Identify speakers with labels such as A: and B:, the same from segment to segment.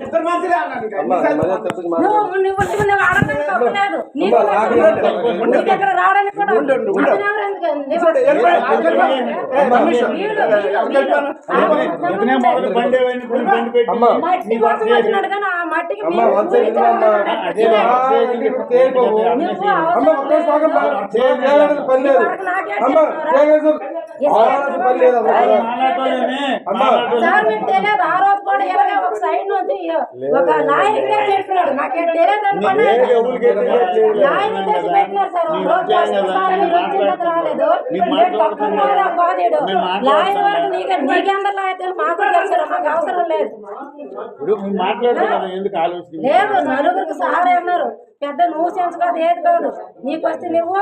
A: ఇద్దరు మనుషులే అన్నాడు.
B: సార్ మీకు తెలియదు ఆ రోజు కూడా ఇలాగే ఒక సైడ్ నుంచి ఒక నాయకుడే చెప్పినాడు. నాకేం తెలియదు అనుకోండి, నాయకుడు తెచ్చి పెట్టినారు సార్. ఒక రోజు వచ్చినది రాలేదు, బాధేడు లాయర్ వరకు నీకెందరు లాయర్ మాకు తెలుసు, మాకు అవసరం లేదు. లేదు నలుగురికి సహారా అన్నారు. పెద్ద నువ్వు సెన్స్ కాదు, ఏది కాదు. నీకు వస్తే నువ్వు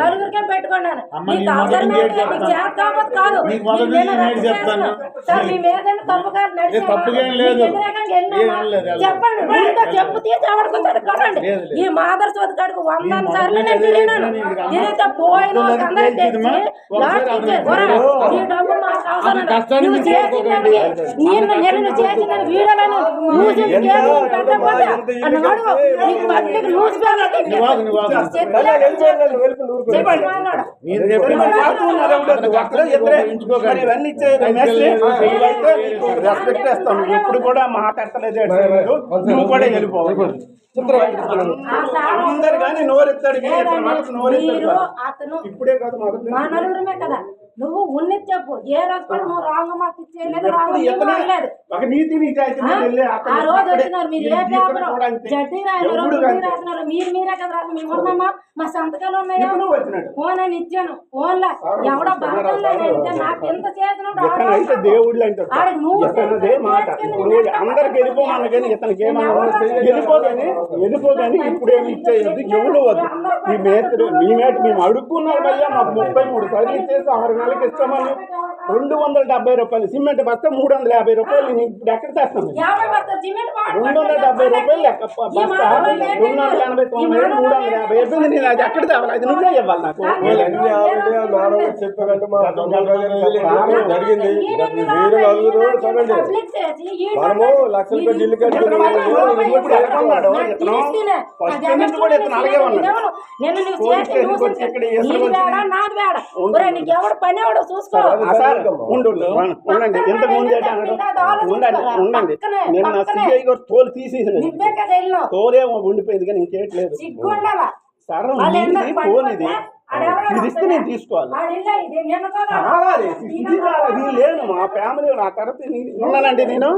B: నలుగురికే పెట్టుకున్నాను. నీకు అవసరం లేదు, నీకు చేత కాకపోతే కాదు. సార్ మీ మీద తప్పు కాదు, చెప్పండి. ముందు చెప్పు తీసి ఎవడుకుంటాడు కదండి. ఈ మాదర్ చోటు కాడికి 100 సార్లు నేను తిరిగినాను. తిరిగితే పోయిన అందరికి తెచ్చి లాస్ట్ ఈ డబ్బు మాకు అవసరం. నువ్వు చేసిందని నేను చేసిందని వీడియోలను నువ్వు పెట్టకపోతే అన్నాడు. పబ్లిక్ న్యూస్
A: రెస్పెక్ట్ చేస్తాను. ఎప్పుడు కూడా మాట్లాడలేదు, నువ్వు కూడా వెళ్ళిపోవాలి. అందరు కానీ నోరెత్తాడు, ఇప్పుడే కాదు
B: మా నలుగురమే కదా. నువ్వు ఉన్నది చెప్పు. ఏ రోజు కూడా నువ్వు రాంగ్ మాకు ఇచ్చేయలేదు, రాంగ్ లేదు. ఆ రోజు వచ్చినారు మీరు ఏ పేపర్ జడ్డీ రాసినారు, రాసినారు మీరే కదా రాసి. మేము ఉన్నామా, మా సంతకాలు ఉన్నాయా? ఫోన్ అని ఇచ్చాను. ఫోన్ లా ఎవడో బంధం నాకు ఎంత చేసినాడు.
A: దేవుళ్ళు అంటే మాట అందరికి వెళ్ళిపోమన్నా కానీ ఇతనికి వెళ్ళిపోగాని ఇప్పుడేమి ఇచ్చేది ఎవడు వద్దు. మీ మేస్త్రి మేము అడుక్కున్నారు భయ్యా. మాకు 33 సార్లు ఇచ్చేసి 6 నెలలకి ఇస్తామని 270 రూపాయలు సిమెంట్ బస్తా 350 రూపాయలు. ఇప్పుడు ఎక్కడ తెస్తాను? 270 రూపాయలు లెక్క బస్తా 289 350 అయిపోయింది. నేను అది ఎక్కడ తేవాలి? అది నువ్వే ఇవ్వాలి నాకు.
C: జరిగింది మనము లక్షల ఢిల్లీ
B: ఎవడు పని ఎవడో చూసుకో.
A: ఉండండి, ఇంతకు ముందు ఉండండి. నేను నా సిఐ గారు తోలు తీసేసిన తోలే ఉండిపోయింది కానీ ఇంకేట్లేదు. సరే ఫోన్ ఇది ఇస్తే నేను తీసుకోవాలి. లేదు మా ఫ్యామిలీ నా తరఫు ఉన్నానండి. నేను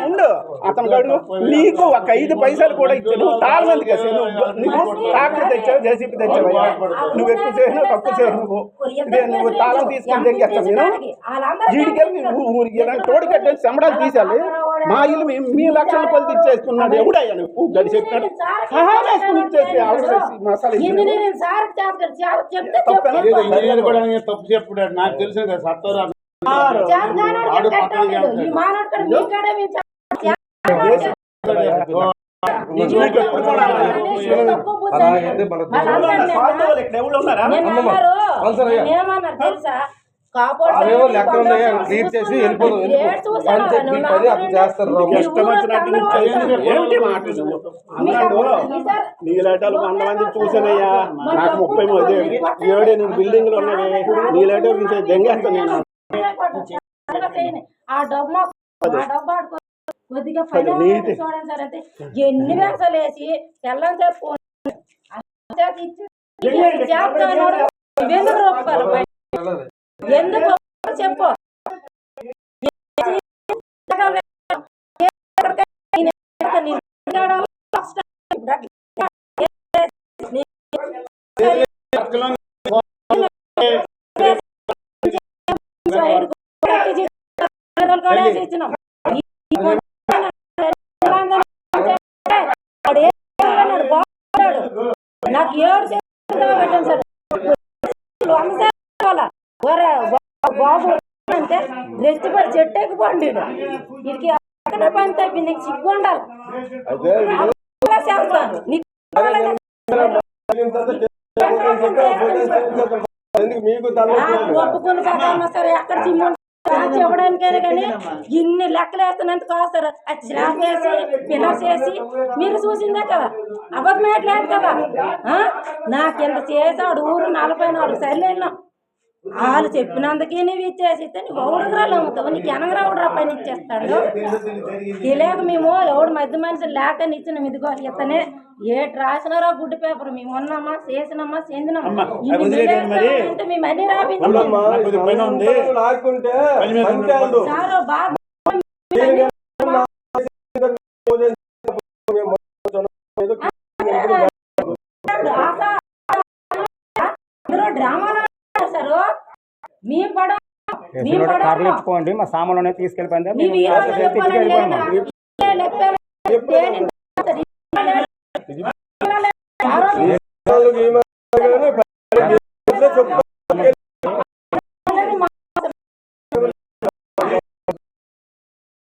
A: ఉండు అతను గడుగు నీకు ఒక 5 పైసలు కూడా ఇచ్చాను. చాలా మందికి నువ్వు ట్రాక్టర్ తెచ్చావు, జేసీపీ తెచ్చావు. నువ్వు ఎక్కువ చేసినావు, తక్కువ చేసినావు. నువ్వు తాళం తీసుకొని తెగేస్తాను. నేను జీడికెళ్ళి ఊరికి తోడు కట్టేసి చెమడాలు తీసాలి. మా ఇల్లు మీ లక్షల రూపాయలు ఇచ్చేసుకున్నాడు. ఎవడయ్యా నువ్వు గడి చెప్పినాడు సహాయం వేసుకుని ఇచ్చేసి మసాలా
D: తప్పు చెప్పుడు నాకు తెలిసిన సత్వరా
C: క్లియర్ చేసి వెళ్ళిపోతుంది.
A: నీలాటాలు 100 మంది చూసానయ్యా. నాకు 37 బిల్డింగ్లు ఉన్నవి. నీలాటలు దెంగేస్తాను నేను.
B: కొద్దిగా చూడండి సార్. అయితే ఎన్ని వేసాలు వేసి తెల్లం ఎందుకు చెప్పు. నాకు 7 పెట్టాను సార్. బాబు అంటే రెచ్చిపడి చెట్టు ఎక్కిపోండి. వీడికి పని తప్పి నీకు సిగ్గు ఉండాలి.
C: మీకు
B: ఒప్పుకుని కదా సరే ఎక్కడ చిమ్మ రాసి ఇవ్వడానికే కానీ ఇన్ని లెక్కలు వేస్తున్నందుకు కాస్తారు అది స్లాబ్ వేసి పిల్లర్స్ వేసి మీరు చూసిందే కదా అబద్ధం లేదు కదా నాకు ఇంత చేసాడు ఊరు 44 సార్లు వెళ్ళాం వాళ్ళు చెప్పినందుకే నువ్వు ఇచ్చేసి నువ్వు ఎవడుగురాలు అమ్ముతావు నీకు ఎనగరావుడురా పని ఇచ్చేస్తాడు తెలియక మేము ఎవడు మధ్య మనుషులు లేక ఇచ్చిన ఇదిగో ఇతనే ఏటి రాసినారో గుడ్డు పేపర్ మేము ఉన్నామా చేసినామా చెందినామా అంటే మేము అన్ని రాపించాము
C: లాక్కుంటే పంచాలు.
B: సారు బాగా డ్రామాలు సారు మీ పడ మీ పడ
E: ఇచ్చుకోండి మా సామాన్లు తీసుకెళ్ళిపోయింది
B: మీ వీరాలు చెప్పాలండి
C: నాలుగు